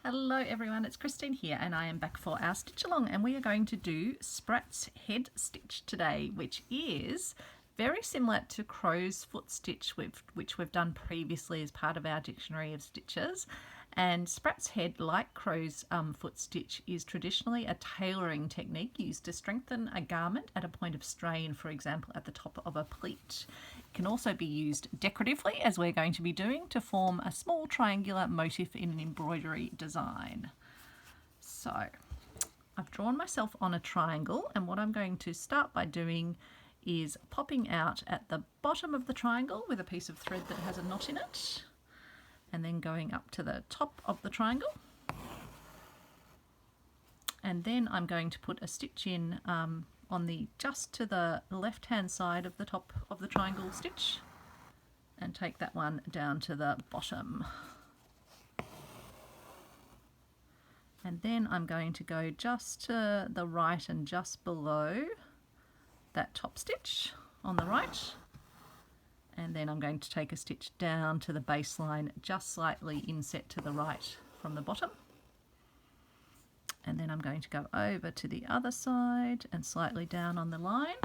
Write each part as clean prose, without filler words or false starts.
Hello everyone, it's Christine here and I am back for our stitch along, and we are going to do Sprat's head stitch today, which is very similar to crow's foot stitch, which we've done previously as part of our dictionary of stitches. And Sprat's head, like crow's foot stitch, is traditionally a tailoring technique used to strengthen a garment at a point of strain, for example at the top of a pleat. It can also be used decoratively, as we're going to be doing, to form a small triangular motif in an embroidery design. So I've drawn myself on a triangle, and what I'm going to start by doing is popping out at the bottom of the triangle with a piece of thread that has a knot in it, and then going up to the top of the triangle, and then I'm going to put a stitch in on the just to the left hand side of the top of the triangle stitch, and take that one down to the bottom. And then I'm going to go just to the right and just below that top stitch on the right, and then I'm going to take a stitch down to the baseline, just slightly inset to the right from the bottom, and then I'm going to go over to the other side and slightly down on the line,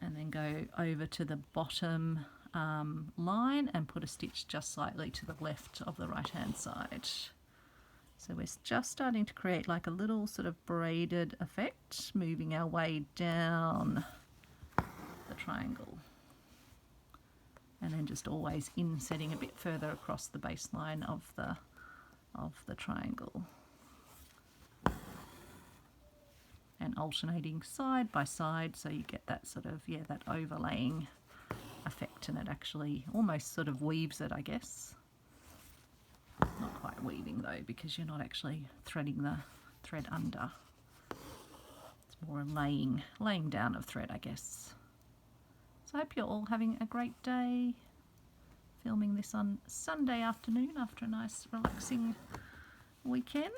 and then go over to the bottom line and put a stitch just slightly to the left of the right hand side. So we're just starting to create like a little sort of braided effect, moving our way down the triangle, and then just always insetting a bit further across the baseline of the triangle, and alternating side by side, so you get that sort of, that overlaying effect, and it actually almost sort of weaves it, I guess. Not quite weaving though, because you're not actually threading the thread under. It's more a laying down of thread, I guess. So I hope you're all having a great day. Filming this on Sunday afternoon after a nice relaxing weekend.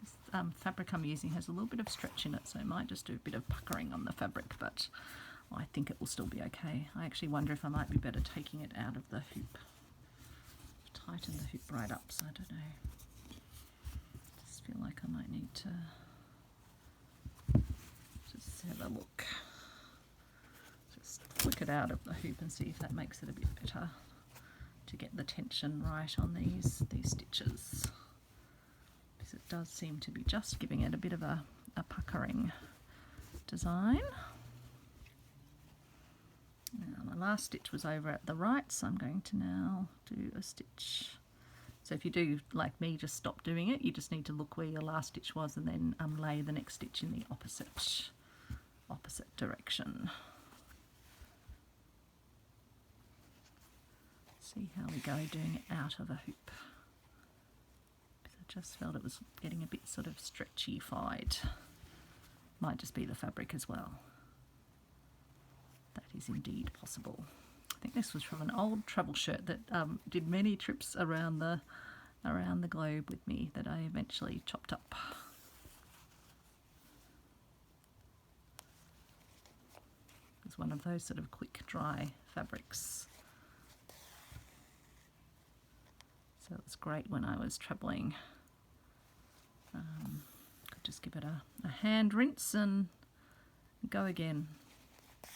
This fabric I'm using has a little bit of stretch in it, so I might just do a bit of puckering on the fabric, but I think it will still be okay. I actually wonder if I might be better taking it out of the hoop. Tighten the hoop right up, so I don't know. Just feel like I might need to just have a look. Just flick it out of the hoop and see if that makes it a bit better to get the tension right on these stitches, because it does seem to be just giving it a bit of a puckering design. Now my last stitch was over at the right, so I'm going to now do a stitch. So if you do, like me, just stop doing it, you just need to look where your last stitch was and then lay the next stitch in the opposite direction. See how we go doing it out of a hoop, because I just felt it was getting a bit sort of stretchy-fied. Might just be the fabric as well. That is indeed possible. I think this was from an old travel shirt that did many trips around the globe with me, that I eventually chopped up. It's one of those sort of quick dry fabrics. So it's great when I was travelling. Could just give it a hand rinse and go again. I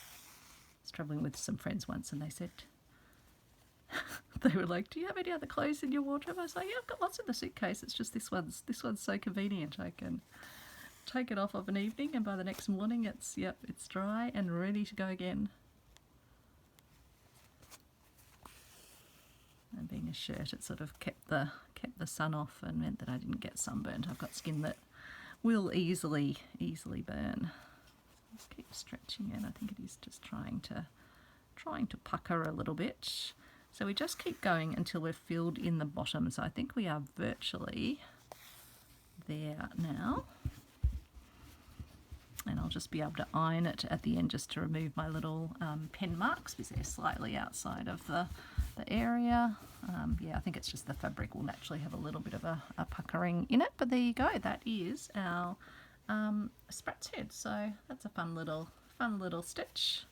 was travelling with some friends once, and they said, they were like, "Do you have any other clothes in your wardrobe?" I was like, "Yeah, I've got lots in the suitcase. It's just this one's so convenient. I can take it off of an evening, and by the next morning it's dry and ready to go again." And being a shirt, it sort of kept the sun off and meant that I didn't get sunburnt. I've got skin that will easily burn. Let's keep stretching it. I think it is just trying to pucker a little bit. So we just keep going until we're filled in the bottom. So I think we are virtually there now. And I'll just be able to iron it at the end, just to remove my little pen marks, because they're slightly outside of the area. I think it's just the fabric will naturally have a little bit of a puckering in it. But there you go. That is our Sprat's head. So that's a fun little stitch.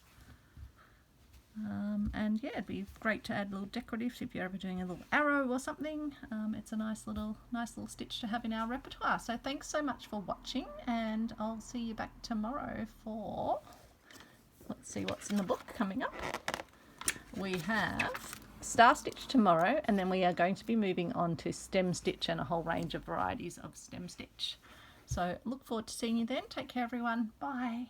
And yeah, it'd be great to add little decoratives if you're ever doing a little arrow or something. It's a nice little stitch to have in our repertoire. So thanks so much for watching, and I'll see you back tomorrow for, let's see what's in the book coming up. We have star stitch tomorrow, and then we are going to be moving on to stem stitch and a whole range of varieties of stem stitch. So look forward to seeing you then. Take care everyone. Bye.